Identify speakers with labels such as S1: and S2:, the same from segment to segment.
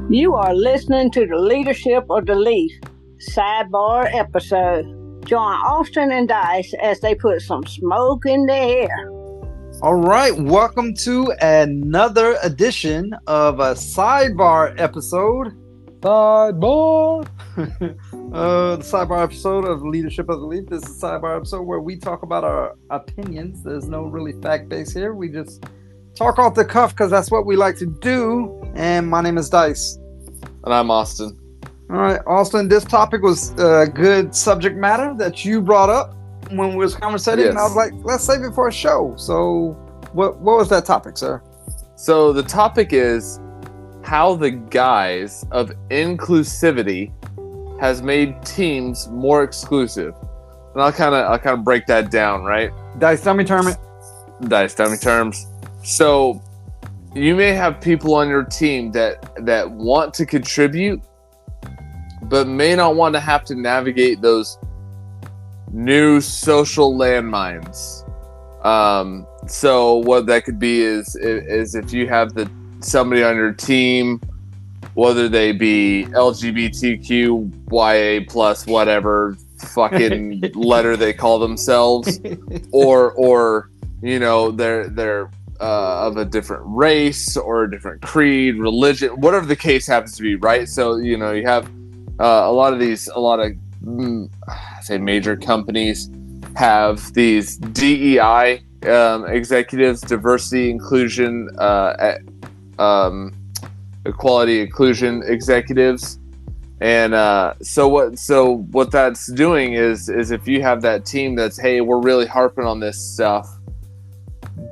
S1: You are listening to the Leadership of the Leaf SideBar episode. Join Austin and Dice as they put some smoke in the air.
S2: All right, welcome to another edition of a SideBar episode. SideBar! The SideBar episode of Leadership of the Leaf. This is a SideBar episode where we talk about our opinions. There's no really fact base here. We just talk off the cuff because that's what we like to do. And my name is Dice.
S3: And I'm Austin.
S2: All right, Austin, this topic was a good subject matter that you brought up when we was conversating. Yes. And I was like, let's save it for a show. So what was that topic, sir?
S3: So the topic is how the guise of inclusivity has made teams more exclusive. And I'll kind of break that down, right?
S2: Dice, dummy term it.
S3: Dice, dummy terms. So you may have people on your team that want to contribute, but may not want to have to navigate those new social landmines. So what that could be is if you have somebody on your team, whether they be LGBTQIA plus whatever fucking letter they call themselves, or you know they're of a different race or a different creed, religion, whatever the case happens to be, right? So you know you have a lot of say major companies have these DEI executives, diversity, inclusion, equality, inclusion executives, and so what that's doing is if you have that team that's, hey, we're really harping on this stuff,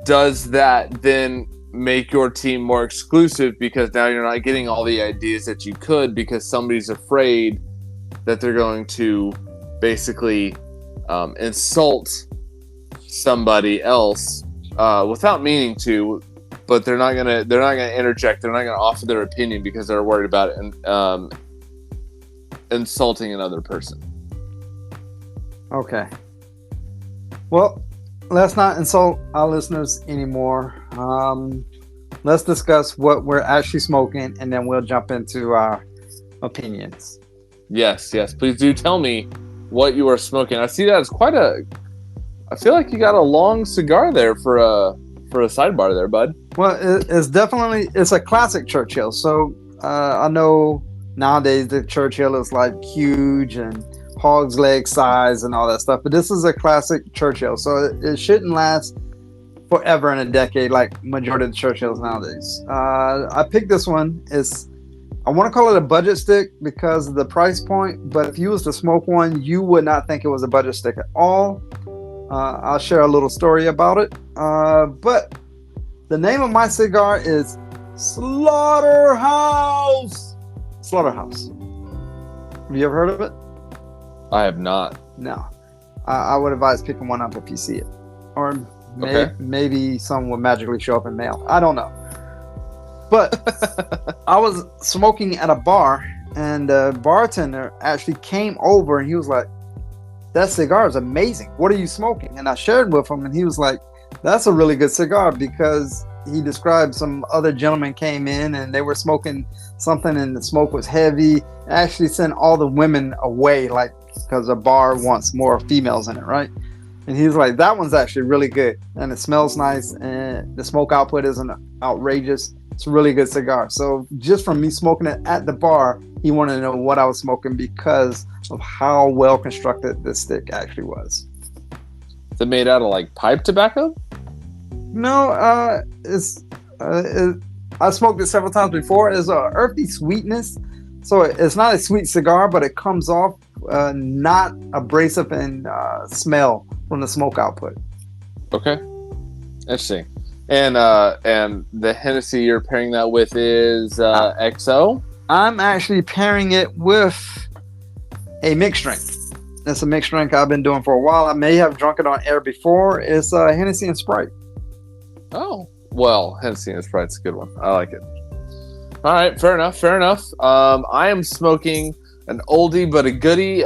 S3: does that then make your team more exclusive because now you're not getting all the ideas that you could because somebody's afraid that they're going to basically insult somebody else without meaning to, but they're not gonna interject, they're not gonna offer their opinion because they're worried about it and insulting another person.
S2: Okay. Well, let's not insult our listeners anymore. Let's discuss what we're actually smoking, and then we'll jump into our opinions.
S3: Yes. Please do tell me what you are smoking. I see that as I feel like you got a long cigar there for a sidebar there, bud.
S2: Well, it's a classic Churchill. So I know nowadays the Churchill is like huge and hog's leg size and all that stuff, but this is a classic Churchill, so it shouldn't last forever in a decade like majority of the Churchills nowadays. I picked this one. I want to call it a budget stick because of the price point, but if you was to smoke one, you would not think it was a budget stick at all. I'll share a little story about it, but the name of my cigar is Slaughterhouse. Have you ever heard of it?
S3: I have not.
S2: No. I would advise picking one up if you see it. Or maybe some will magically show up in mail. I don't know. But I was smoking at a bar, and the bartender actually came over, and he was like, that cigar is amazing. What are you smoking? And I shared with him, and he was like, that's a really good cigar, because he described some other gentlemen came in, and they were smoking something, and the smoke was heavy. Actually sent all the women away, like, because the bar wants more females in it, right? And he's like, that one's actually really good, and it smells nice, and the smoke output isn't outrageous. It's a really good cigar. So just from me smoking it at the bar, he wanted to know what I was smoking because of how well constructed this stick actually was.
S3: Is it made out of like pipe tobacco?
S2: No, I smoked it several times before. It's a earthy sweetness. So it's not a sweet cigar, but it comes off not abrasive in smell from the smoke output.
S3: Okay, interesting. And the Hennessy you're pairing that with is XO?
S2: I'm actually pairing it with a mixed drink. It's a mixed drink I've been doing for a while. I may have drunk it on air before. It's Hennessy and Sprite.
S3: Oh, well, Hennessy and Sprite's a good one. I like it. All right, fair enough. I am smoking an oldie but a goodie.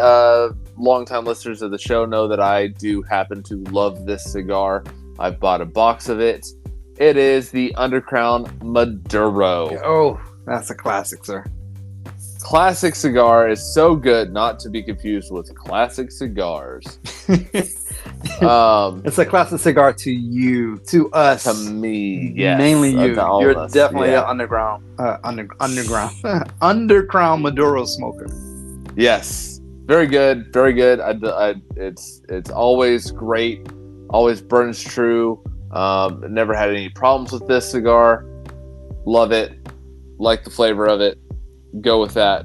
S3: Longtime listeners of the show know that I do happen to love this cigar. I've bought a box of it. It is the Undercrown Maduro.
S2: Oh, that's a classic, sir.
S3: Classic cigar is so good, not to be confused with classic cigars.
S2: It's a classic cigar to you, to us,
S3: to me, yes,
S2: mainly you.
S3: to all
S2: You're
S3: of us,
S2: definitely an underground underground Maduro smoker.
S3: Yes, very good, very good. It's always great, always burns true. Never had any problems with this cigar. Love it, like the flavor of it. Go with that.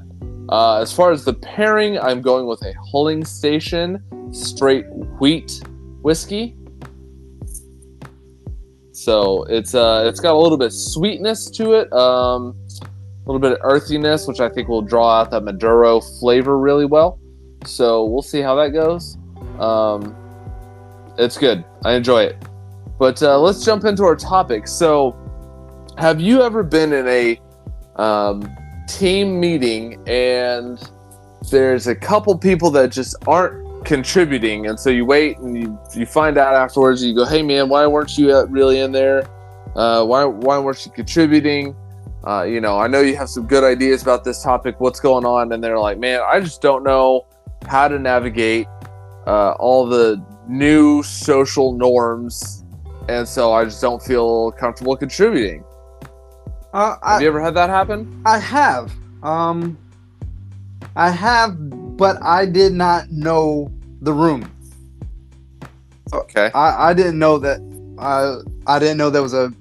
S3: As far as the pairing, I'm going with a Hulling Station straight wheat whiskey. So it's got a little bit of sweetness to it, a little bit of earthiness, which I think will draw out that Maduro flavor really well. So we'll see how that goes. It's good. I enjoy it. But let's jump into our topic. So, have you ever been in a team meeting and there's a couple people that just aren't contributing, and so you wait and you find out afterwards, and you go, hey man, why weren't you really in there? Why weren't you contributing? I know you have some good ideas about this topic, what's going on? And they're like, man, I just don't know how to navigate all the new social norms, and so I just don't feel comfortable contributing. Have you ever had that happen?
S2: I have. But I did not know the room.
S3: Okay.
S2: I didn't know that. I didn't know there was a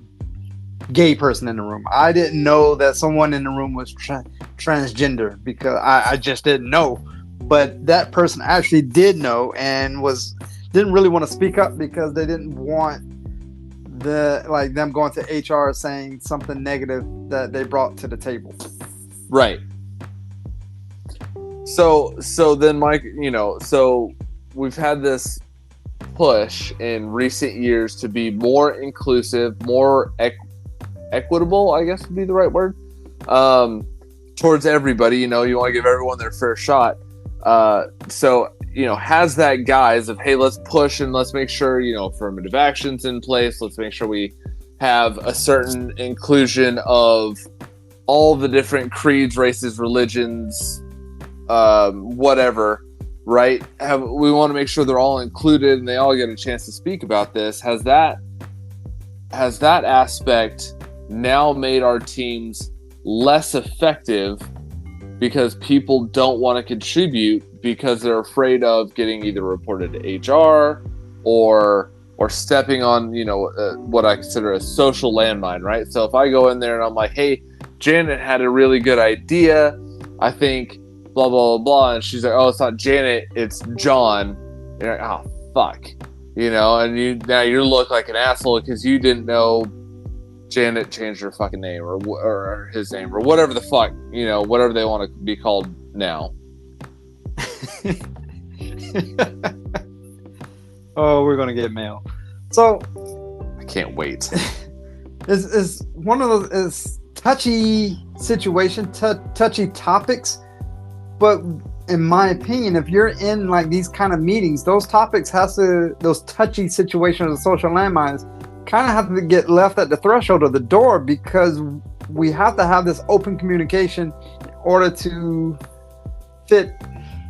S2: gay person in the room. I didn't know that someone in the room was transgender, because I just didn't know. But that person actually did know and didn't really want to speak up because they didn't want them going to HR saying something negative that they brought to the table.
S3: Right. So then, Mike, so we've had this push in recent years to be more inclusive, more equitable, I guess would be the right word, towards everybody. You want to give everyone their fair shot. So has that guise of, hey, let's push and let's make sure, affirmative action's in place. Let's make sure we have a certain inclusion of all the different creeds, races, religions, whatever, right? We want to make sure they're all included and they all get a chance to speak about this. Has that aspect now made our teams less effective because people don't want to contribute because they're afraid of getting either reported to HR or stepping on, what I consider a social landmine, right? So if I go in there and I'm like, hey, Janet had a really good idea, I think blah, blah, blah, blah. And she's like, oh, it's not Janet, it's John. And you're like, oh, fuck. And you look like an asshole because you didn't know Janet changed her fucking name or his name or whatever the fuck, whatever they want to be called now.
S2: Oh, we're going to get mail. So
S3: I can't wait.
S2: It's one of those touchy situation, touchy topics. But in my opinion, if you're in like these kind of meetings, those topics those touchy situations of social landmines kind of have to get left at the threshold of the door, because we have to have this open communication in order to fit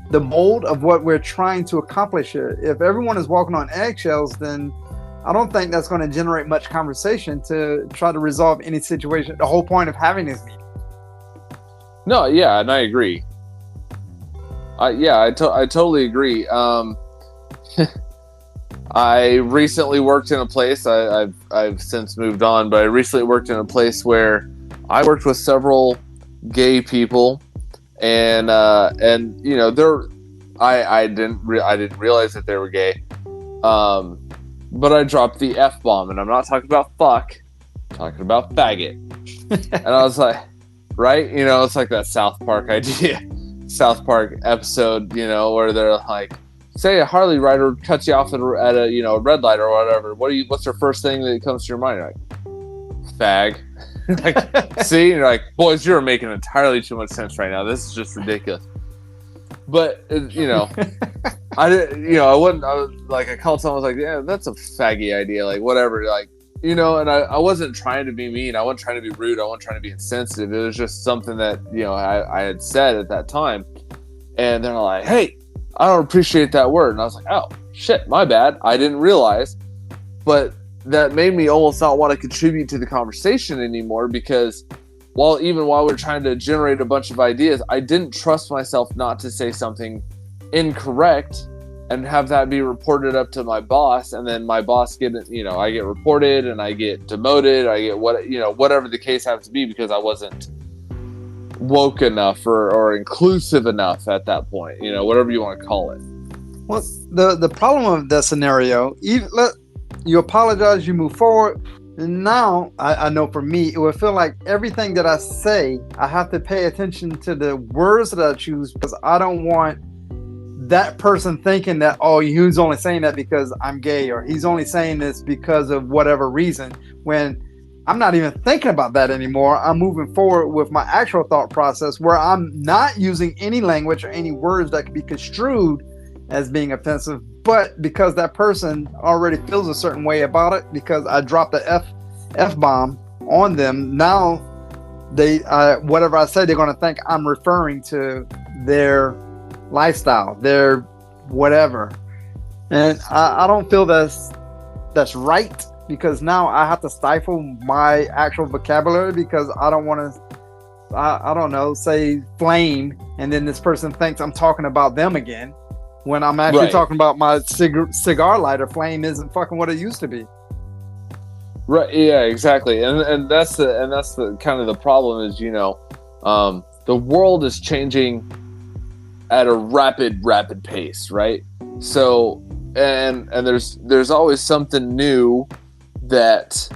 S2: the mold of what we're trying to accomplish here. If everyone is walking on eggshells, then I don't think that's going to generate much conversation to try to resolve any situation. The whole point of having this meeting.
S3: No, yeah, and I agree. I totally agree. I recently worked in a place. I've since moved on, but I recently worked in a place where I worked with several gay people, and I didn't realize that they were gay. But I dropped the F-bomb, and I'm not talking about fuck, I'm talking about faggot. And I was like, right? It's like that South Park South Park episode, where they're like, say a Harley rider cuts you off at a red light or whatever. What's the first thing that comes to your mind? You're like, fag. Like, see, and you're like, boys, you're making entirely too much sense right now. This is just ridiculous. But I didn't, I wouldn't. I was like, I called someone. I was like, yeah, that's a faggy idea. Like, whatever. Like, you know, and I wasn't trying to be mean. I wasn't trying to be rude. I wasn't trying to be insensitive. It was just something that, you know, I had said at that time. And they're like, hey, I don't appreciate that word. And I was like, oh, shit, my bad. I didn't realize. But that made me almost not want to contribute to the conversation anymore, because while we're trying to generate a bunch of ideas, I didn't trust myself not to say something incorrect and have that be reported up to my boss, and then my boss I get reported and I get demoted, I get whatever the case happens to be, because I wasn't woke enough or inclusive enough at that point, you know, whatever you want to call it.
S2: Well, the problem of the scenario, you apologize, you move forward. And now I know for me, it would feel like everything that I say, I have to pay attention to the words that I choose, because I don't want that person thinking that, oh, he's only saying that because I'm gay, or he's only saying this because of whatever reason, when I'm not even thinking about that anymore. I'm moving forward with my actual thought process, where I'm not using any language or any words that could be construed as being offensive, but because that person already feels a certain way about it, because I dropped the F-bomb on them, now whatever I say, they're going to think I'm referring to their lifestyle, their whatever. And I don't feel that's right, because now I have to stifle my actual vocabulary, because I don't want to, I don't know, say flame, and then this person thinks I'm talking about them again, when I'm actually talking about my cigar lighter. Flame isn't fucking what it used to be.
S3: Right. Yeah, exactly. And that's the kind of the problem is, you know, the world is changing at a rapid pace, right? So, and there's always something new that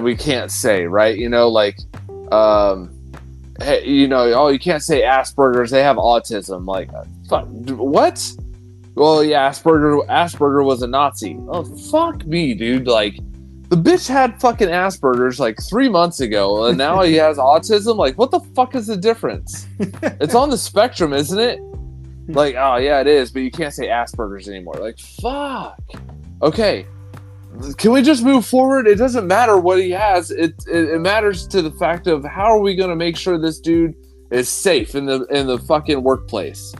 S3: we can't say, right? You know, like, hey, you know, oh, you can't say Asperger's, they have autism. Like, fuck, what? Well, yeah, Asperger was a Nazi. Oh, fuck me, dude. Like, the bitch had fucking Asperger's like 3 months ago, and now he has autism. Like, what the fuck is the difference? It's on the spectrum, isn't it? Like, oh, yeah, it is, but you can't say Asperger's anymore. Like, fuck. Okay. Can we just move forward? It doesn't matter what he has. It matters to the fact of how are we going to make sure this dude is safe in the fucking workplace,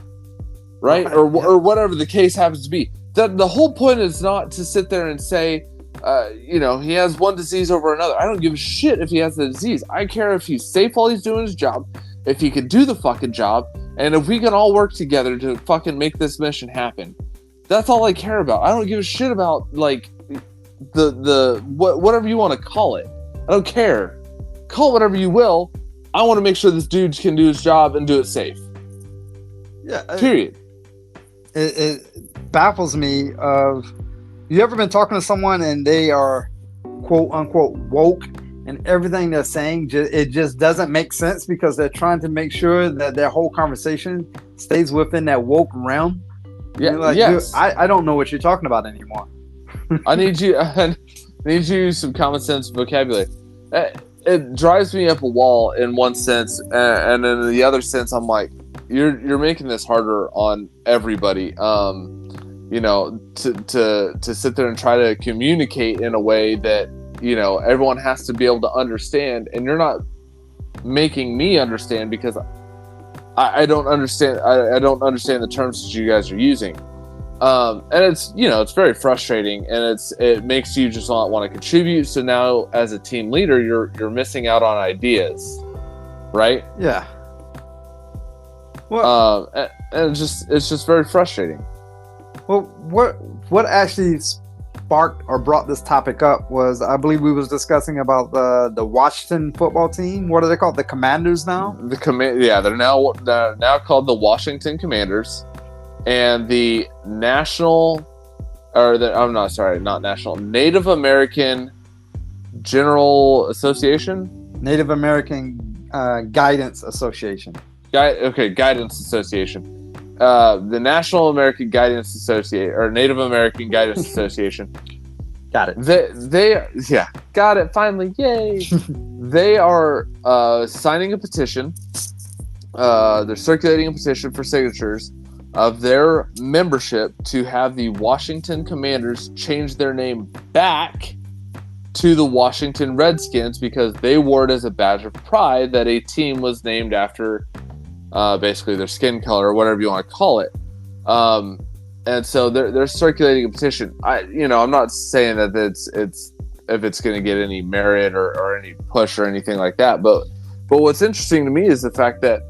S3: right? Or whatever the case happens to be. The whole point is not to sit there and say, you know, he has one disease over another. I don't give a shit if he has the disease. I care if he's safe while he's doing his job, if he can do the fucking job, and if we can all work together to fucking make this mission happen. That's all I care about. I don't give a shit about, like, whatever you want to call it. I don't care. Call it whatever you will. I want to make sure this dude can do his job and do it safe. Yeah. Period.
S2: It baffles me of, you ever been talking to someone and they are quote unquote woke, and everything they're saying it just doesn't make sense, because they're trying to make sure that their whole conversation stays within that woke realm. Yeah. Like, yes. I don't know what you're talking about anymore.
S3: I need you some common sense vocabulary. It drives me up a wall in one sense, and in the other sense, I'm like, you're making this harder on everybody. You know, to sit there and try to communicate in a way that, you know, everyone has to be able to understand, and you're not making me understand, because I don't understand. I don't understand the terms that you guys are using. And it's, you know, it's very frustrating, and it makes you just not want to contribute. So now, as a team leader, you're missing out on ideas, right?
S2: Yeah.
S3: Well, and it's just very frustrating.
S2: Well, what actually sparked or brought this topic up was, I believe we was discussing about the Washington football team. What are they called? The Commanders now?
S3: They're now called the Washington Commanders. And the Native American General Association?
S2: Native American Guidance Association.
S3: Guidance Association. The National American Guidance Association, or Native American Guidance Association.
S2: Got it.
S3: They got it finally. Yay! They are signing a petition. They're circulating a petition for signatures of their membership to have the Washington Commanders change their name back to the Washington Redskins because they wore it as a badge of pride that a team was named after basically their skin color or whatever you want to call it. And so they're circulating a petition. I'm not saying that it's if it's going to get any merit or any push or anything like that. But what's interesting to me is the fact that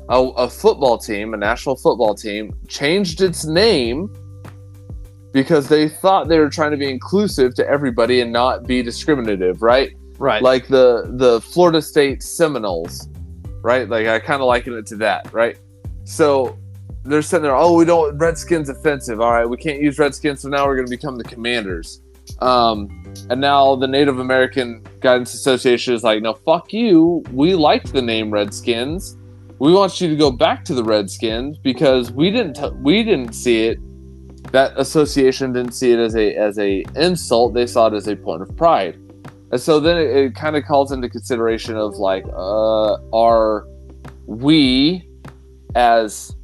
S3: a football team, a national football team, changed its name because they thought they were trying to be inclusive to everybody and not be discriminative, right?
S2: Right.
S3: Like the Florida State Seminoles, right? Like I kind of liken it to that, right? So they're sitting there, Redskins offensive. All right, we can't use Redskins, so now we're going to become the Commanders. And now the Native American Guidance Association is like, no, fuck you. We liked the name Redskins. We want you to go back to the Redskins because we didn't see it. That association didn't see it as a insult. They saw it as a point of pride. And so then it kind of calls into consideration of like, are we as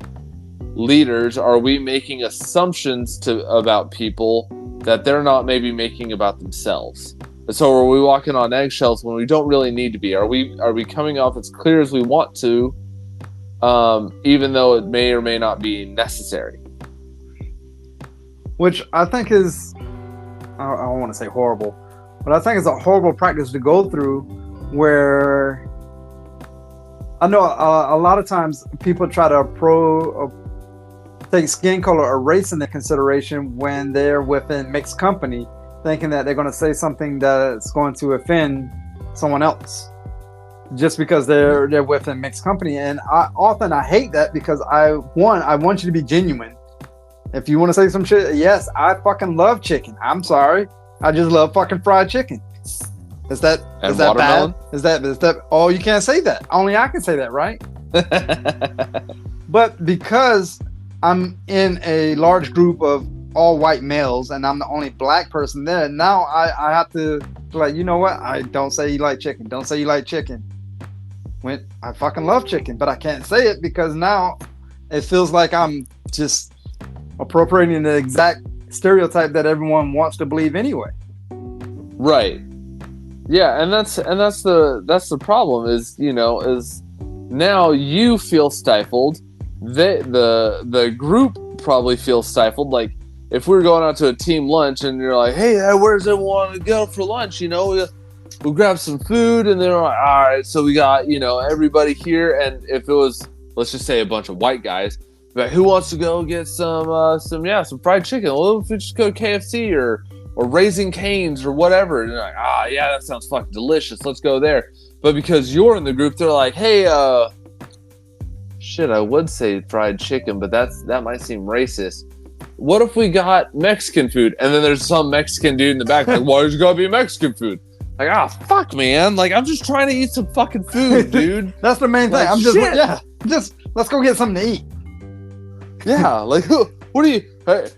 S3: leaders, are we making assumptions about people that they're not maybe making about themselves? And so are we walking on eggshells when we don't really need to be? Are we coming off as clear as we want to, even though it may or may not be necessary?
S2: Which I think is, I don't want to say horrible, but I think it's a horrible practice to go through where I know a lot of times people try to take skin color or race into consideration when they're within mixed company, thinking that they're going to say something that's going to offend someone else just because they're within mixed company. And I hate that because I want you to be genuine. If you want to say some shit, yes, I fucking love chicken. I'm sorry. I just love fucking fried chicken. Is that bad? Is that oh, you can't say that. Only I can say that, right? But because I'm in a large group of all white males and I'm the only black person there, now I have to be like, you know what? I don't say you like chicken. Don't say you like chicken. When I fucking love chicken, but I can't say it because now it feels like I'm just appropriating the exact stereotype that everyone wants to believe anyway.
S3: Right. Yeah, and that's the problem is now you feel stifled. The group probably feels stifled. Like if we're going out to a team lunch and you're like, hey, where's everyone to go for lunch? We'll grab some food, and they're like, all right, so we got everybody here. And if it was, let's just say, a bunch of white guys, but who wants to go get some fried chicken? Well, if we just go to KFC or Raising Cane's or whatever, and they're like, yeah, that sounds fucking delicious. Let's go there. But because you're in the group, they're like, hey, shit, I would say fried chicken, but that might seem racist. What if we got Mexican food? And then there's some Mexican dude in the back like, why is it gotta be Mexican food? Like, fuck, man. Like, I'm just trying to eat some fucking food, dude.
S2: That's the main thing. Like, just let's go get something to eat.
S3: Yeah, like, what do you?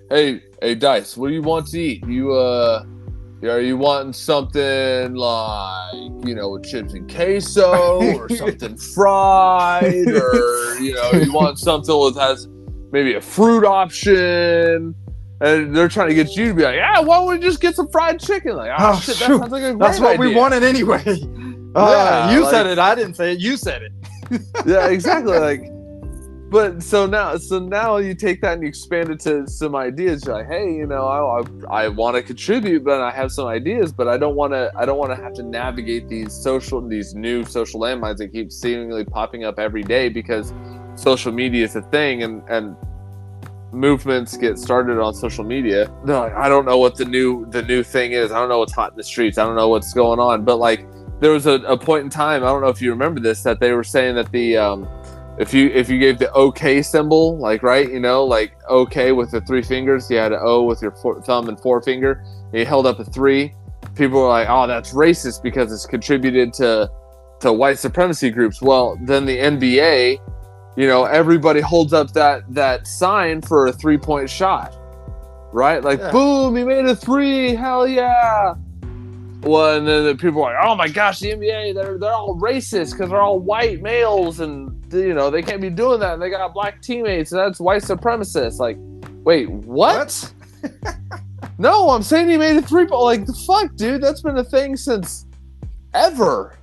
S3: Hey, Dice, what do you want to eat? Are you wanting something like, with chips and queso or something fried, or you want something with has maybe a fruit option? And they're trying to get you to be like, yeah, why don't we just get some fried chicken? Like, shit, that sounds like a great
S2: That's what
S3: idea.
S2: we wanted anyway. You said it. I didn't say it. You said it.
S3: Yeah, exactly. Like, but so now you take that and you expand it to some ideas. You're like, hey, I want to contribute, but I have some ideas, but I don't want to have to navigate these new social landmines that keep seemingly popping up every day because social media is a thing and movements get started on social media. They're like, I don't know what the new thing is. I don't know what's hot in the streets. I don't know what's going on. But like, there was a point in time, I don't know if you remember this, that they were saying that the if you gave the OK symbol, like, right, like OK with the three fingers, you had an O with your thumb and forefinger, and you held up a 3. People were like, oh, that's racist because it's contributed to white supremacy groups. Well, then the NBA, everybody holds up that sign for a 3-point shot, right? Like, yeah. Boom, he made a 3, hell yeah. Well, and then the people are like, oh my gosh, the NBA, they're all racist because they're all white males and they can't be doing that. And they got black teammates, and that's white supremacists. Like, wait, what? No, I'm saying he made a 3-point. Like, the fuck, dude? That's been a thing since ever.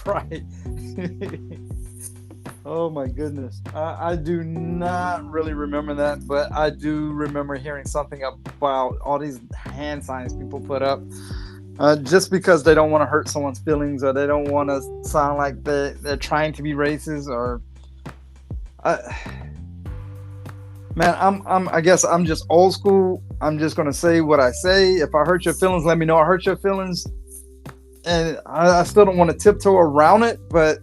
S2: Right. Oh my goodness. I do not really remember that, but I do remember hearing something about all these hand signs people put up just because they don't want to hurt someone's feelings, or they don't want to sound like they're trying to be racist, or man, I guess I'm just old school. I'm just gonna say what I say. If I hurt your feelings, let me know I hurt your feelings. And I still don't want to tiptoe around it, but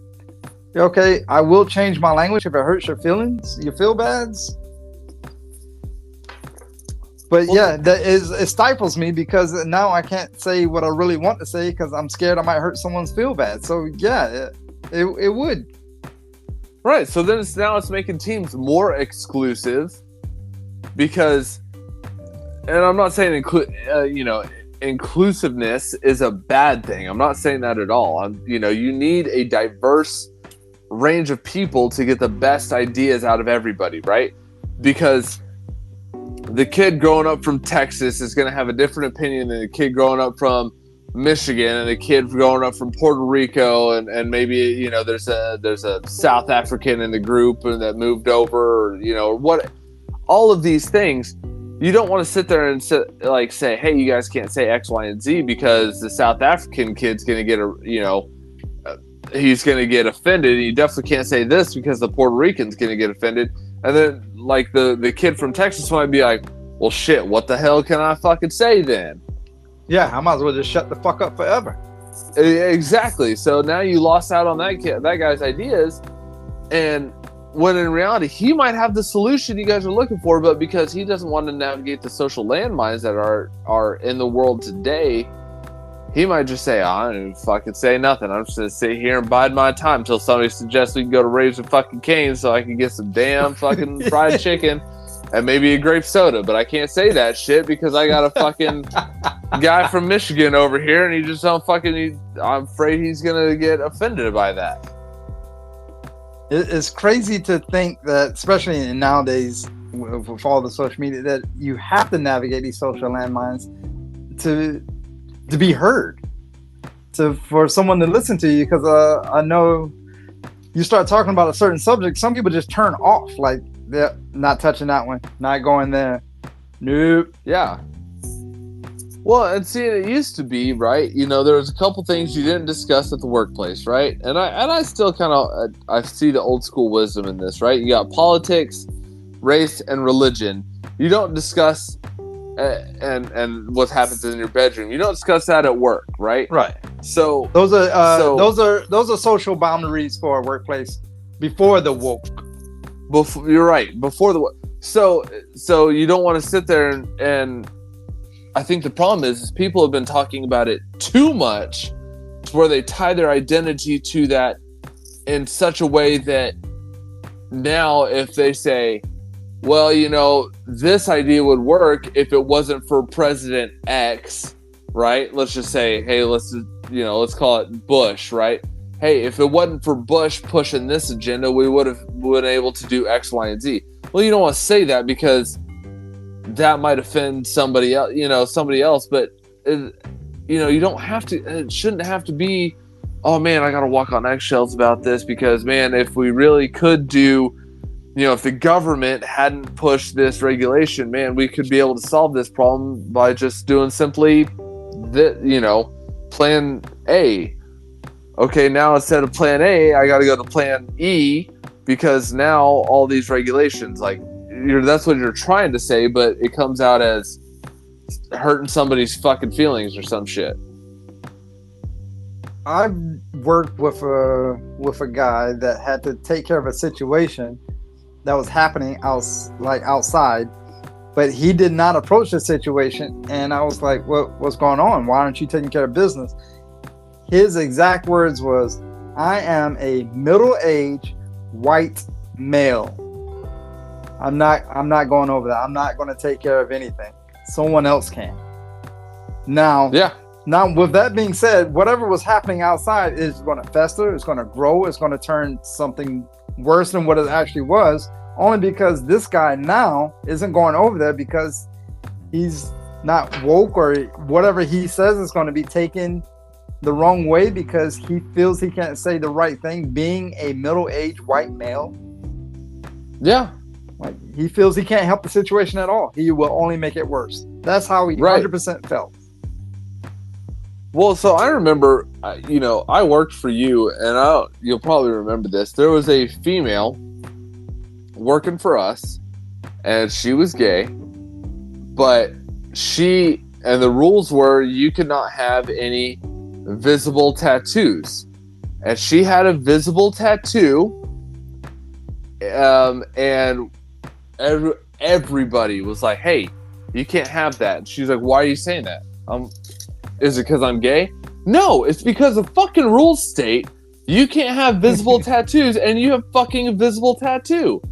S2: okay, I will change my language if it hurts your feelings, your feel bads. But yeah, it stifles me, because now I can't say what I really want to say because I'm scared I might hurt someone's feel bad. So yeah, it would.
S3: Right. So then now it's making teams more exclusive, because, and I'm not saying inclusiveness is a bad thing. I'm not saying that at all. You need a diverse range of people to get the best ideas out of everybody, right? Because the kid growing up from Texas is going to have a different opinion than the kid growing up from Michigan, and the kid growing up from Puerto Rico, and maybe there's a South African in the group and that moved over, or what. All of these things, you don't want to sit there and say, hey, you guys can't say X, Y, and Z, because the South African kid's going to get he's going to get offended. And you definitely can't say this because the Puerto Rican's going to get offended. And then, like, the kid from Texas might be like, well, shit, what the hell can I fucking say then?
S2: Yeah, I might as well just shut the fuck up forever.
S3: Exactly. So now you lost out on that guy's ideas, and when in reality, he might have the solution you guys are looking for, but because he doesn't want to navigate the social landmines that are in the world today, he might just say, I don't even fucking say nothing. I'm just going to sit here and bide my time until somebody suggests we can go to Raising fucking Cane's so I can get some damn fucking fried chicken and maybe a grape soda. But I can't say that shit because I got a fucking guy from Michigan over here, and he just don't I'm afraid he's going to get offended by that.
S2: It's crazy to think that, especially nowadays with all the social media, that you have to navigate these social landmines to be heard, for someone to listen to you. Because I know you start talking about a certain subject, some people just turn off, like they're not touching that one, not going there. Nope.
S3: Yeah. Well, and see, it used to be, right? There was a couple things you didn't discuss at the workplace, right? And I still kind of I see the old school wisdom in this, right? You got politics, race, and religion. You don't discuss and what happens in your bedroom. You don't discuss that at work, right?
S2: Right.
S3: So
S2: those are social boundaries for a workplace before the woke.
S3: You're right. Before the woke. So you don't want to sit there and I think the problem is people have been talking about it too much, to where they tie their identity to that in such a way that now if they say, well, this idea would work if it wasn't for President X, right? Let's just say, hey, let's call it Bush, right? Hey, if it wasn't for Bush pushing this agenda, we would have been able to do X, Y, and Z. Well, you don't want to say that because that might offend somebody else, but you don't have to. It shouldn't have to be, oh man, I got to walk on eggshells about this because, man, if we really could do, if the government hadn't pushed this regulation, man, we could be able to solve this problem by just doing simply plan A. Okay, now instead of plan A, I got to go to plan E because now all these regulations, like, that's what you're trying to say, but it comes out as hurting somebody's fucking feelings or some shit.
S2: I've worked with a guy that had to take care of a situation that was happening outside, but he did not approach the situation. And I was like, what's going on? Why aren't you taking care of business? His exact words was, I am a middle-aged white male. I'm not going over that. I'm not going to take care of anything. Someone else can. Now, with that being said, whatever was happening outside is going to fester. It's going to grow. It's going to turn something worse than what it actually was, only because this guy now isn't going over there because he's not woke, or whatever he says is going to be taken the wrong way because he feels he can't say the right thing, being a middle-aged white male.
S3: Yeah.
S2: Like, he feels he can't help the situation at all. He will only make it worse. That's how he 100% felt.
S3: Well, so I remember, I worked for you, and you'll probably remember this. There was a female working for us, and she was gay, but and the rules were you could not have any visible tattoos. And she had a visible tattoo, and everybody was like, hey, you can't have that. And she's like, why are you saying that? Is it because I'm gay? No, it's because the fucking rules state you can't have visible tattoos, and you have fucking visible tattoo.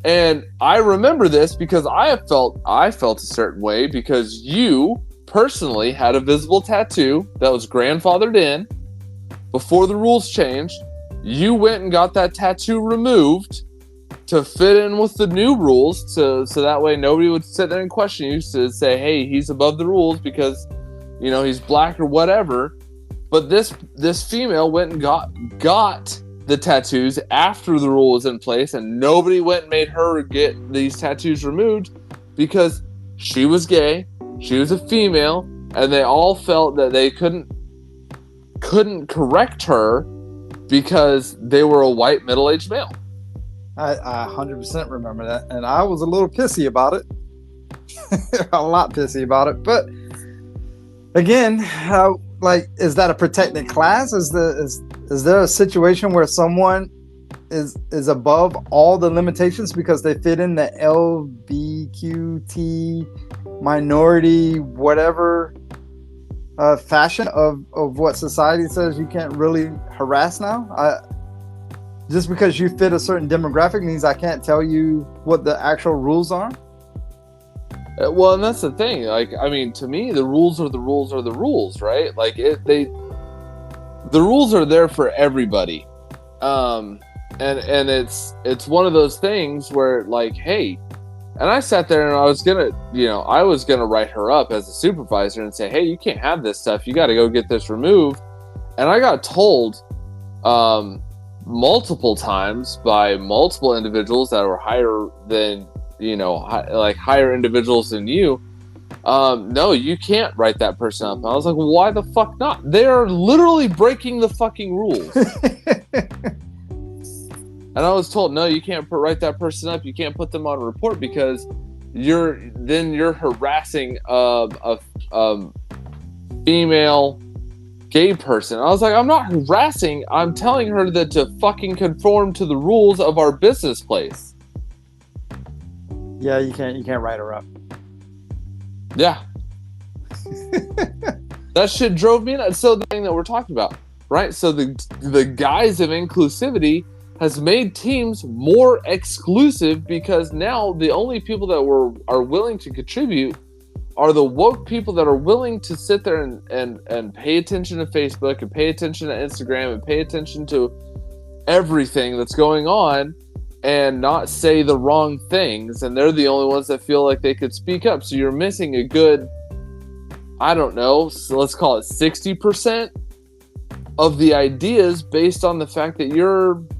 S3: And I remember this because I felt a certain way because you personally had a visible tattoo that was grandfathered in before the rules changed. You went and got that tattoo removed to fit in with the new rules, so that way nobody would sit there and question you to say, hey, he's above the rules because, he's black or whatever. But this female went and got the tattoos after the rule was in place, and nobody went and made her get these tattoos removed because she was gay, she was a female, and they all felt that they couldn't correct her because they were a white middle-aged male.
S2: I 100% remember that, and I was a little pissy about it. A lot pissy about it, but again, is that a protected class? Is there a situation where someone is above all the limitations because they fit in the LBQT minority whatever fashion of what society says you can't really harass now? Just because you fit a certain demographic means I can't tell you what the actual rules are?
S3: Well, and that's the thing. To me, the rules are the rules, right? The rules are there for everybody. And it's one of those things where, hey, and I sat there and I was gonna write her up as a supervisor and say, hey, you can't have this stuff. You got to go get this removed. And I got told, multiple times by multiple individuals that were higher than, higher individuals than you, no, you can't write that person up. And I was like, well, why the fuck not? They are literally breaking the fucking rules. And I was told, no, you can't write that person up. You can't put them on a report because you're harassing a female gay person. I was like, I'm not harassing. I'm telling her that to fucking conform to the rules of our business place.
S2: Yeah, you can't write her up.
S3: Yeah. That shit drove me nuts. So the thing that we're talking about, right? So the guise of inclusivity has made teams more exclusive because now the only people that are willing to contribute are the woke people that are willing to sit there and pay attention to Facebook and pay attention to Instagram and pay attention to everything that's going on and not say the wrong things. And they're the only ones that feel like they could speak up. So you're missing a good, I don't know, so let's call it 60% of the ideas based on the fact that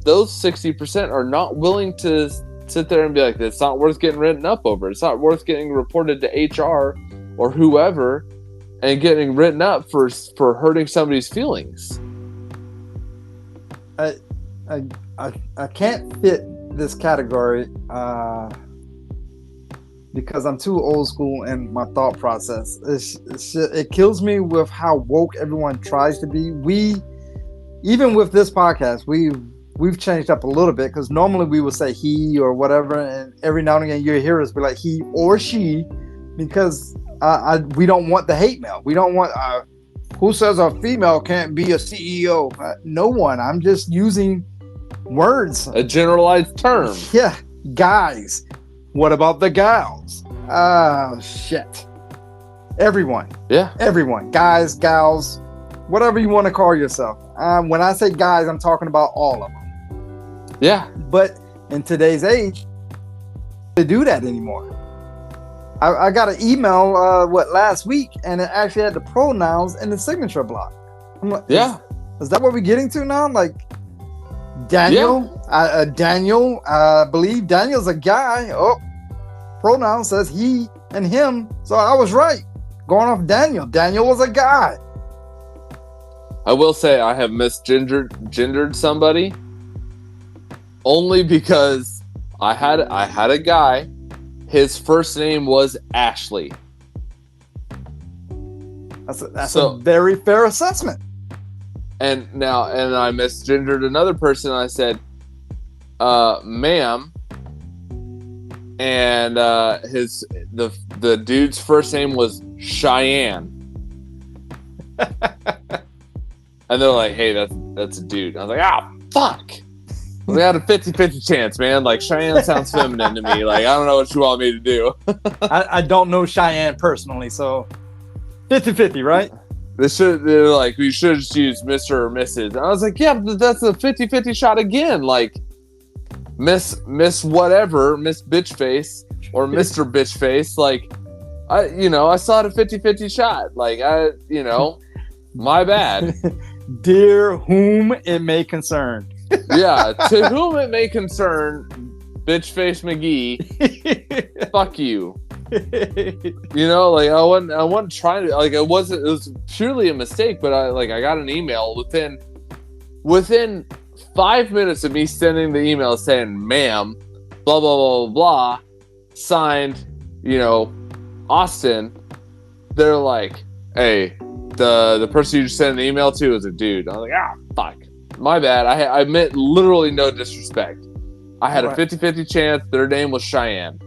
S3: those 60% are not willing to sit there and be like, it's not worth getting written up over. It's not worth getting reported to HR or whoever and getting written up for hurting somebody's feelings.
S2: I can't fit this category because I'm too old school in my thought process. It kills me with how woke everyone tries to be. Even with this podcast, we've changed up a little bit because normally we would say he or whatever, and every now and again you hear us be like he or she because we don't want the hate mail. We don't want who says a female can't be a CEO? No one. I'm just using words.
S3: A generalized term.
S2: Yeah. Guys. What about the gals? Oh, shit. Everyone.
S3: Yeah.
S2: Everyone. Guys, gals, whatever you want to call yourself. When I say guys, I'm talking about all of them.
S3: Yeah.
S2: But in today's age, they do that anymore. I got an email last week, and it actually had the pronouns in the signature block. I'm like,
S3: Yeah.
S2: Is that what we're getting to now? Like Daniel, Daniel, I believe Daniel's a guy. Oh, pronoun says he and him. So I was right. Going off Daniel. Daniel was a guy.
S3: I will say I have misgendered somebody only because I had a guy. His first name was Ashley.
S2: That's a very fair assessment.
S3: And I misgendered another person. I said, ma'am. And the dude's first name was Cheyenne. And they're like, hey, that's a dude. I was like, fuck. We had a 50-50 chance, man. Like, Cheyenne sounds feminine to me. Like, I don't know what you want me to do.
S2: I don't know Cheyenne personally, so 50-50, right?
S3: They're like, we should just use Mr. or Mrs. And I was like, yeah, but that's a 50-50 shot again. Like, Miss whatever, Miss Bitchface or Mr. Bitchface. Like, I saw it a 50-50 shot. Like, my bad.
S2: Dear whom it may concern.
S3: Yeah, to whom it may concern, Bitchface McGee, fuck you. Like I wasn't trying to, like, it was purely a mistake, but I got an email within 5 minutes of me sending the email saying, ma'am, blah blah blah blah blah, signed, Austin. They're like, hey, the person you just sent an email to is a dude. I was like, fuck. My bad. I meant literally no disrespect. I had a 50-50 chance. Their name was Cheyenne.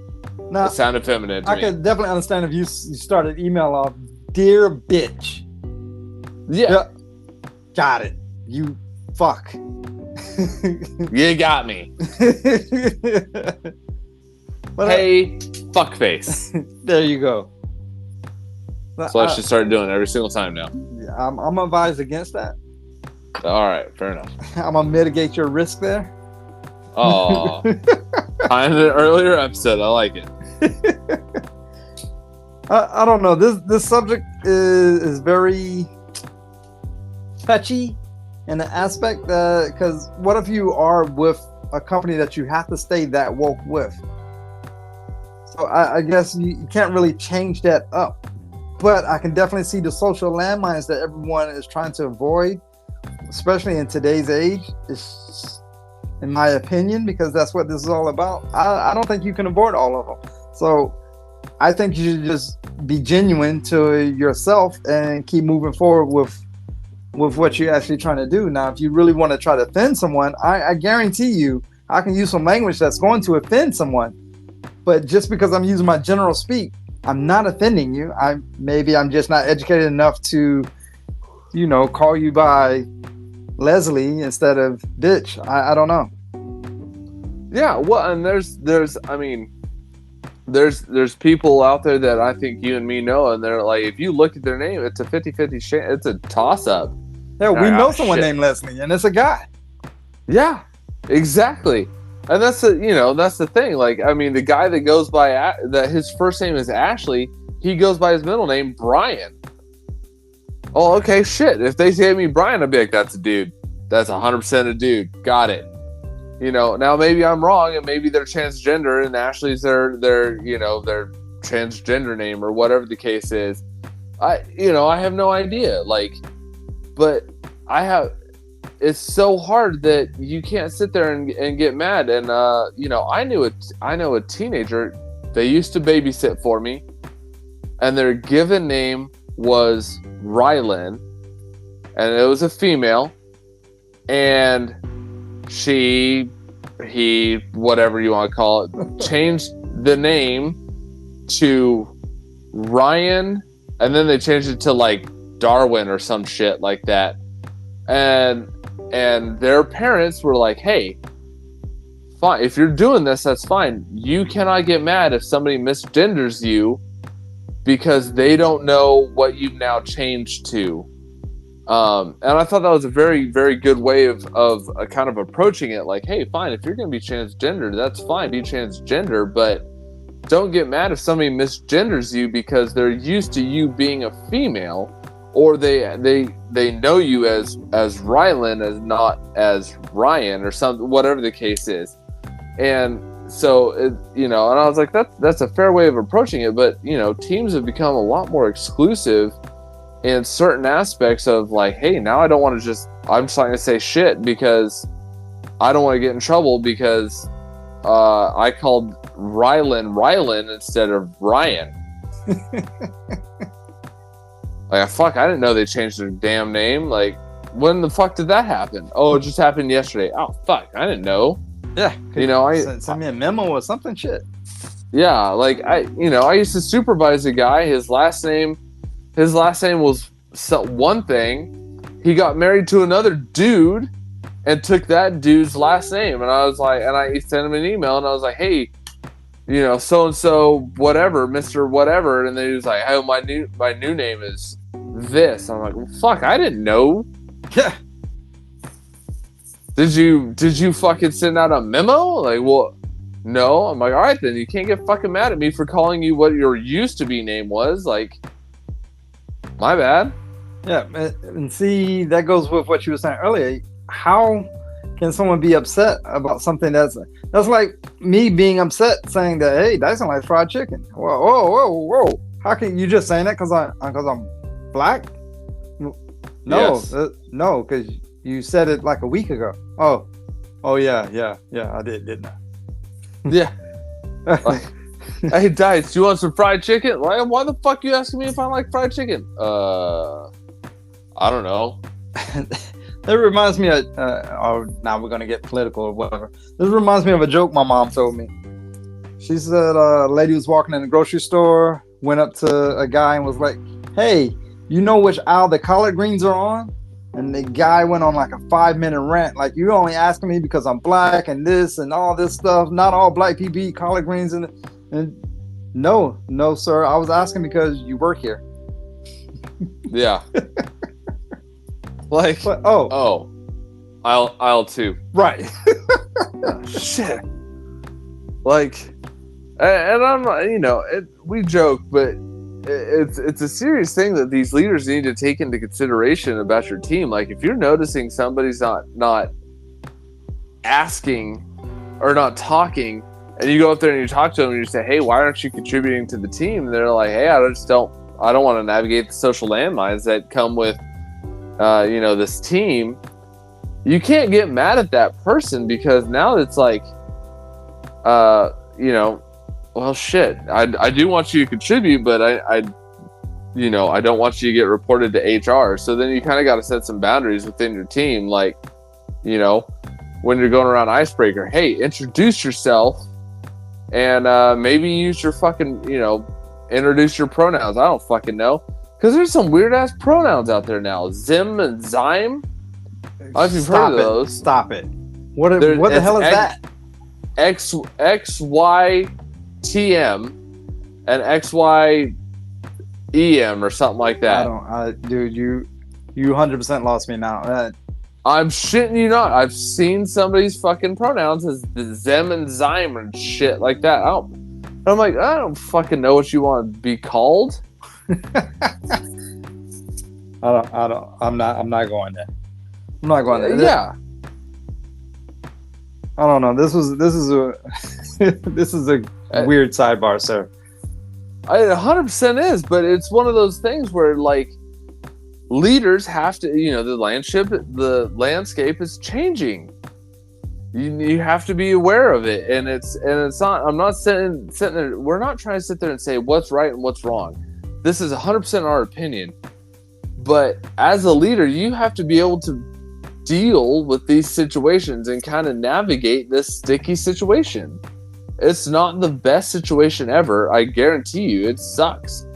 S2: Now,
S3: it sounded feminine to me.
S2: I could definitely understand if you started email off, dear bitch.
S3: Yeah.
S2: Got it. You fuck.
S3: You got me. Hey, fuckface.
S2: There you go.
S3: So I should start doing it every single time now.
S2: Yeah, I'm advised against that.
S3: All right, fair enough.
S2: I'm gonna mitigate your risk there.
S3: Oh, find an earlier episode. I like it.
S2: I don't know. This subject is very touchy in the aspect because what if you are with a company that you have to stay that woke with? So I guess you can't really change that up. But I can definitely see the social landmines that everyone is trying to avoid, especially in today's age, is, in my opinion, because that's what this is all about. I don't think you can avoid all of them. So I think you should just be genuine to yourself and keep moving forward with what you're actually trying to do. Now, if you really want to try to offend someone, I guarantee you, I can use some language that's going to offend someone. But just because I'm using my general speak, I'm not offending you. Maybe I'm just not educated enough to, call you by Leslie instead of bitch. I don't know.
S3: Yeah, well, and there's people out there that I think you and me know, and they're like, if you look at their name, it's a 50-50 chance. It's a toss-up.
S2: Yeah, we know someone named Leslie, and it's a guy.
S3: Yeah, exactly. And that's the thing. Like, I mean, the guy that goes by that his first name is Ashley, he goes by his middle name Brian. Oh, okay, shit. If they say me Brian, I'd be like, that's a dude. That's 100% a dude. Got it. Now maybe I'm wrong, and maybe they're transgender, and Ashley's their transgender name or whatever the case is. I have no idea. Like, but it's so hard that you can't sit there and get mad. And I know a teenager. They used to babysit for me, and their given name was Rylan, and it was a female, and he, whatever you want to call it, changed the name to Ryan, and then they changed it to like Darwin or some shit like that. And their parents were like, hey, fine, if you're doing this, that's fine. You cannot get mad if somebody misgenders you because they don't know what you've now changed to. And I thought that was a very, very good way of kind of approaching it. Like, hey, fine, if you're going to be transgender, that's fine. Be transgender, but don't get mad if somebody misgenders you because they're used to you being a female, or they know you as Rylan, as not as Ryan, or something, whatever the case is. And so, and I was like, that's a fair way of approaching it. But, teams have become a lot more exclusive in certain aspects of like, hey, now I'm just not going to say shit because I don't want to get in trouble because I called Rylan instead of Ryan. Like, fuck, I didn't know they changed their damn name. Like, when the fuck did that happen? Oh, it just happened yesterday. Oh, fuck, I didn't know.
S2: Yeah.
S3: I
S2: send me a memo or something, shit.
S3: Yeah, like, I used to supervise a guy. His last name was one thing. He got married to another dude and took that dude's last name. And I was like, and I sent him an email and I was like, hey, so-and-so, whatever, Mr. Whatever. And then he was like, oh, my new name is this. I'm like, well, fuck, I didn't know.
S2: Yeah.
S3: Did you fucking send out a memo? Like, well, no. I'm like, all right, then you can't get fucking mad at me for calling you what your used to be name was. Like, my bad.
S2: Yeah, and see, that goes with what you were saying earlier. How can someone be upset about something that's like me being upset saying that, hey, Dyson likes fried chicken? Whoa. How can you just saying that because I'm black? No,
S3: yes.
S2: No, because you said it like a week ago. Oh yeah, I did, didn't I?
S3: Yeah. Like, hey, Dice, do you want some fried chicken? Why the fuck you asking me if I like fried chicken? I don't know.
S2: That reminds me of, now we're going to get political or whatever. This reminds me of a joke my mom told me. She said a lady was walking in the grocery store, went up to a guy and was like, hey, you know which aisle the collard greens are on? And the guy went on like a 5-minute rant. Like, you're only asking me because I'm black and this and all this stuff. Not all black people eat collard greens. And no, sir. I was asking because you work here.
S3: Yeah. Like,
S2: but,
S3: aisle 2.
S2: Right.
S3: Shit. Like, and I'm not, we joke, but it's a serious thing that these leaders need to take into consideration about your team. Like, if you're noticing somebody's not asking or not talking, and you go up there and you talk to them and you say, hey, why aren't you contributing to the team? And they're like, hey, I don't want to navigate the social landmines that come with this team. You can't get mad at that person because now it's like, well, shit, I do want you to contribute, but I don't want you to get reported to HR. So then you kind of got to set some boundaries within your team. Like, when you're going around icebreaker, hey, introduce yourself and maybe use your fucking, introduce your pronouns. I don't fucking know. Because there's some weird ass pronouns out there now. Zim and Zyme. I don't know if you've heard of those.
S2: Stop it. What the hell is that?
S3: XYTM and XYEM or something like that.
S2: Dude, you 100% lost me now.
S3: I'm shitting you not. I've seen somebody's fucking pronouns as Zem and Zyme and shit like that. I'm like, I don't fucking know what you want to be called.
S2: I'm not going there. I'm not going there.
S3: Yeah.
S2: I don't know. This is a this is a weird sidebar, sir.
S3: It 100% is, but it's one of those things where like leaders have to, the landscape is changing. You have to be aware of it, and it's not. I'm not sitting there. We're not trying to sit there and say what's right and what's wrong. This is 100% our opinion, but as a leader, you have to be able to deal with these situations and kind of navigate this sticky situation. It's not the best situation ever. I guarantee you, it sucks.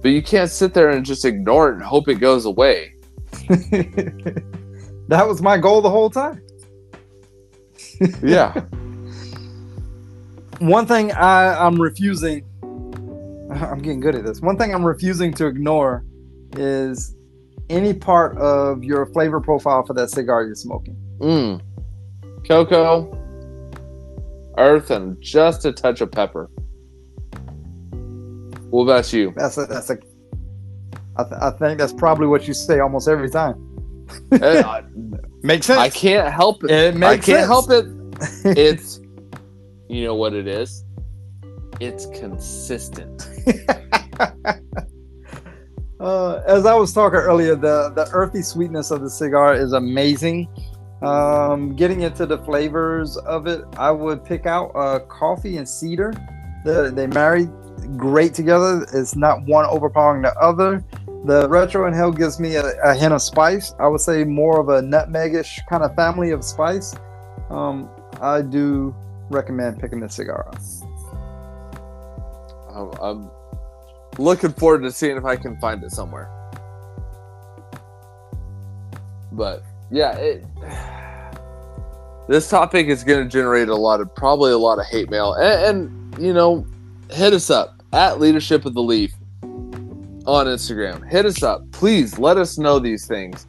S3: But you can't sit there and just ignore it and hope it goes away.
S2: That was my goal the whole time.
S3: Yeah.
S2: One thing I'm refusing. I'm getting good at this. One thing I'm refusing to ignore is any part of your flavor profile for that cigar you're smoking.
S3: Cocoa, earth, and just a touch of pepper. What about you?
S2: I think that's probably what you say almost every time. Makes sense.
S3: I can't help it. I can't help it. It's, you know what it is? It's consistent.
S2: As I was talking earlier, the earthy sweetness of the cigar is amazing. Getting into the flavors of it, I would pick out coffee and cedar. They marry great together. It's not one overpowering the other. The retro inhale gives me a hint of spice. I would say more of a nutmegish kind of family of spice. I do recommend picking this cigar up.
S3: I'm looking forward to seeing if I can find it somewhere. But yeah, this topic is going to generate probably a lot of hate mail, and you know, hit us up at Leadership of the Leaf on Instagram. Hit us up, please. Let us know these things,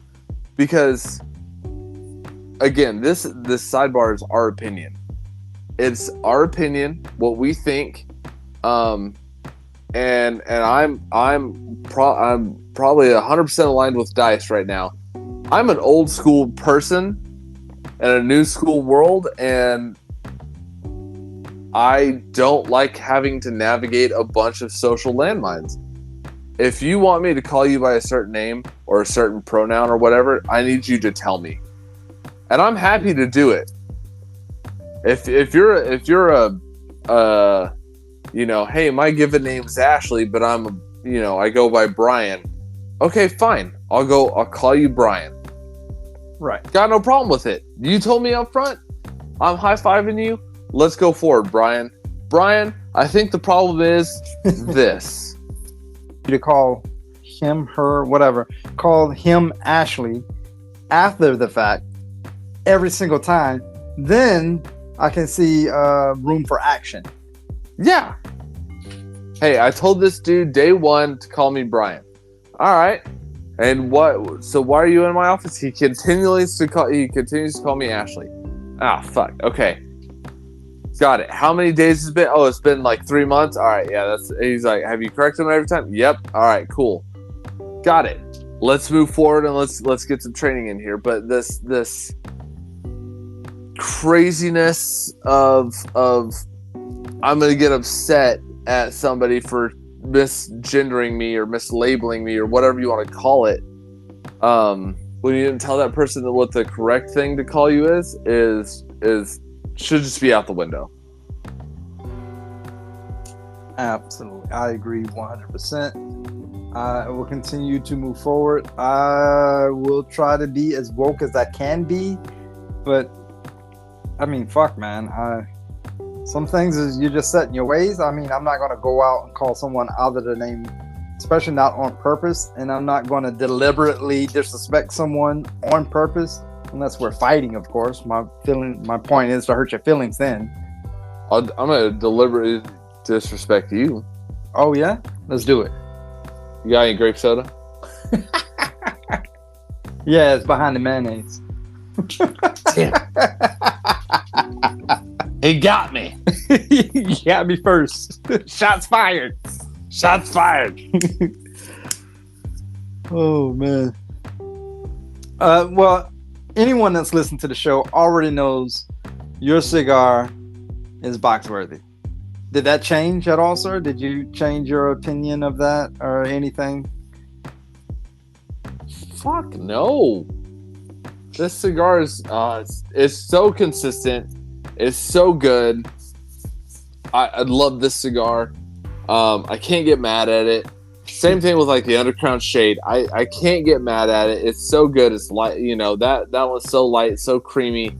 S3: because again, this sidebar is our opinion. It's our opinion, what we think. And I'm probably 100% aligned with Dice right now. I'm an old school person in a new school world, and I don't like having to navigate a bunch of social landmines. If you want me to call you by a certain name or a certain pronoun or whatever, I need you to tell me, and I'm happy to do it. If you're a you know, hey, my given name's Ashley, but I go by Brian. Okay, fine. I'll call you Brian.
S2: Right.
S3: Got no problem with it. You told me up front. I'm high-fiving you. Let's go forward, Brian. Brian, I think the problem is this.
S2: To call him, her, whatever, call him Ashley after the fact every single time, then I can see room for action.
S3: Yeah. Hey, I told this dude day one to call me Brian. All right. And what? So why are you in my office? He continues to call me Ashley. Ah, fuck. Okay. Got it. How many days has it been? Oh, it's been like 3 months. All right. Yeah. He's like, have you corrected him every time? Yep. All right. Cool. Got it. Let's move forward and let's get some training in here. But this craziness of I'm going to get upset at somebody for misgendering me or mislabeling me or whatever you want to call it. When you didn't tell that person that what the correct thing to call you is should just be out the window.
S2: Absolutely. I agree 100%. I will continue to move forward. I will try to be as woke as I can be, but I mean, fuck, man. Some things is you just set in your ways. I mean, I'm not going to go out and call someone out of their name, especially not on purpose. And I'm not going to deliberately disrespect someone on purpose, unless we're fighting, of course. My point is to hurt your feelings then.
S3: I'm going to deliberately disrespect you.
S2: Oh, yeah? Let's do it.
S3: You got any grape soda?
S2: Yeah, it's behind the mayonnaise.
S3: Damn. He got me.
S2: He got me first. Shots fired.
S3: Shots fired.
S2: Oh, man. Well, anyone that's listened to the show already knows your cigar is box worthy. Did that change at all, sir? Did you change your opinion of that or anything?
S3: Fuck no. This cigar is it's so consistent. It's so good. I love this cigar. I can't get mad at it. Same thing with like the Undercrown Shade. I can't get mad at it. It's so good. It's light. You know, that one's so light, so creamy.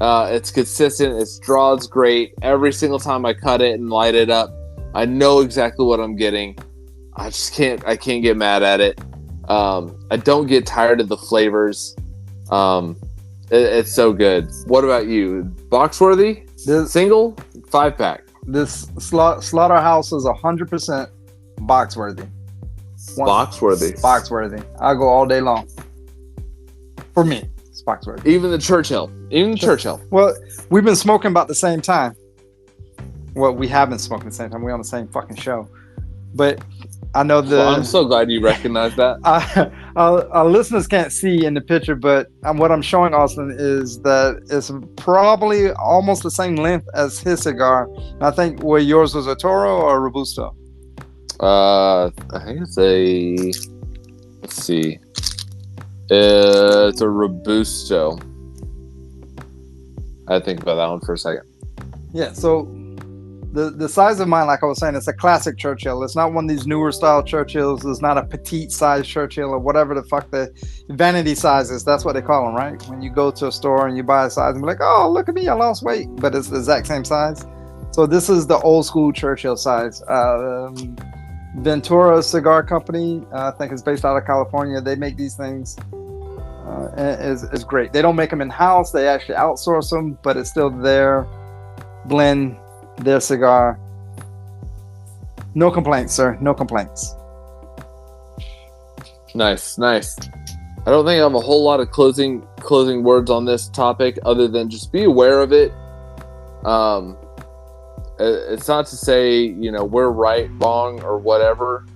S3: It's consistent. Its draw's great. Every single time I cut it and light it up, I know exactly what I'm getting. I can't get mad at it. I don't get tired of the flavors. It's so good. What about you? Box worthy? Single? 5-pack?
S2: This slaughterhouse is 100% box worthy.
S3: Foxworthy.
S2: Foxworthy. I'll go all day long. For me, it's Foxworthy.
S3: Even the Churchill.
S2: Well, we've been smoking about the same time. Well, we have been smoking at the same time. We're on the same fucking show. But I know
S3: I'm so glad you recognize that.
S2: Our listeners can't see in the picture, but what I'm showing Austin is that it's probably almost the same length as his cigar. And I think yours was a Toro or a Robusto?
S3: I think it's let's see. It's a Robusto. I think about that one for a second.
S2: Yeah, so the size of mine, like I was saying, it's a classic Churchill. It's not one of these newer style Churchills. It's not a petite size Churchill or whatever the fuck the vanity sizes. That's what they call them, right? When you go to a store and you buy a size and be like, oh, look at me, I lost weight. But it's the exact same size. So this is the old school Churchill size. Ventura Cigar Company, I think it's based out of California. They make these things. Is great. They don't make them in-house. They actually outsource them, but it's still their blend, their cigar. No complaints, sir. No complaints.
S3: Nice. I don't think I have a whole lot of closing words on this topic other than just be aware of it. It's not to say, we're right, wrong, or whatever.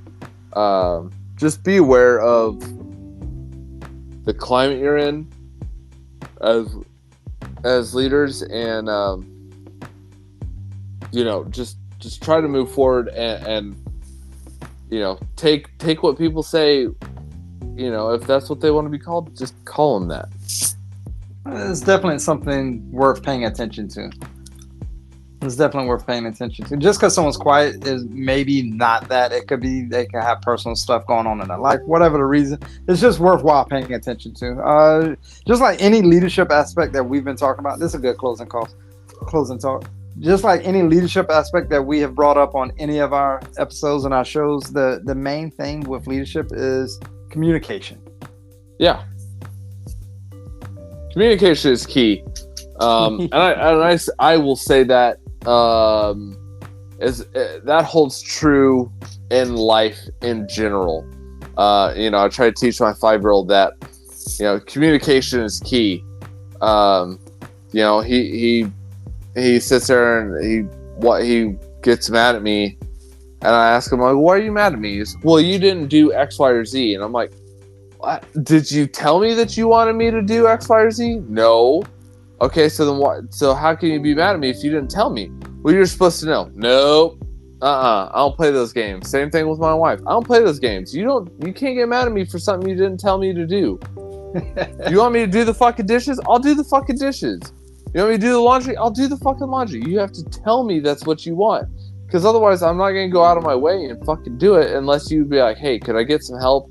S3: Just be aware of the climate you're in as leaders, and just try to move forward and take what people say. If that's what they want to be called, just call them that.
S2: It's definitely something worth paying attention to. It's definitely worth paying attention to. Just because someone's quiet is maybe not that. It could be they could have personal stuff going on in their life, whatever the reason. It's just worthwhile paying attention to. Just like any leadership aspect that we've been talking about. This is a good closing talk. Just like any leadership aspect that we have brought up on any of our episodes and our shows, the main thing with leadership is communication.
S3: Yeah. Communication is key. And I will say that that holds true in life in general. I try to teach my 5-year-old that communication is key. He sits there and he gets mad at me, and I ask him, like, why are you mad at me? He's, well, you didn't do X, Y, or Z. And I'm like, what? Did you tell me that you wanted me to do X, Y, or Z? No. Okay, so then what? So how can you be mad at me if you didn't tell me? Well, you're supposed to know. Nope. I don't play those games. Same thing with my wife. I don't play those games. You can't get mad at me for something you didn't tell me to do. You want me to do the fucking dishes? I'll do the fucking dishes. You want me to do the laundry? I'll do the fucking laundry. You have to tell me that's what you want. Because otherwise, I'm not going to go out of my way and fucking do it unless you be like, hey, could I get some help?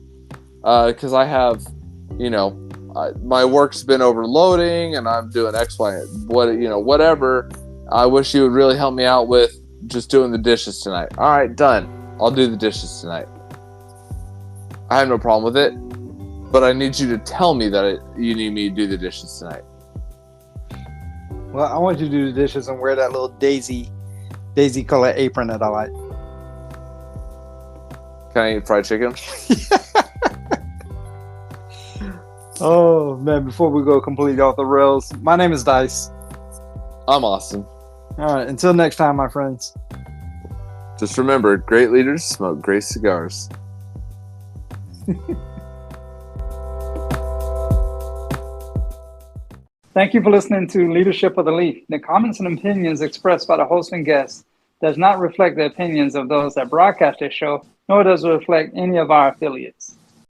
S3: Because I have, my work's been overloading and I'm doing X, Y, whatever. I wish you would really help me out with just doing the dishes tonight. All right, done. I'll do the dishes tonight. I have no problem with it, but I need you to tell me that you need me to do the dishes tonight.
S2: Well, I want you to do the dishes and wear that little daisy color apron that I like.
S3: Can I eat fried chicken?
S2: Oh, man, before we go completely off the rails, my name is Dice.
S3: I'm Austin.
S2: All right, until next time, my friends.
S3: Just remember, great leaders smoke great cigars.
S2: Thank you for listening to Leadership of the Leaf. The comments and opinions expressed by the host and guests does not reflect the opinions of those that broadcast this show, nor does it reflect any of our affiliates.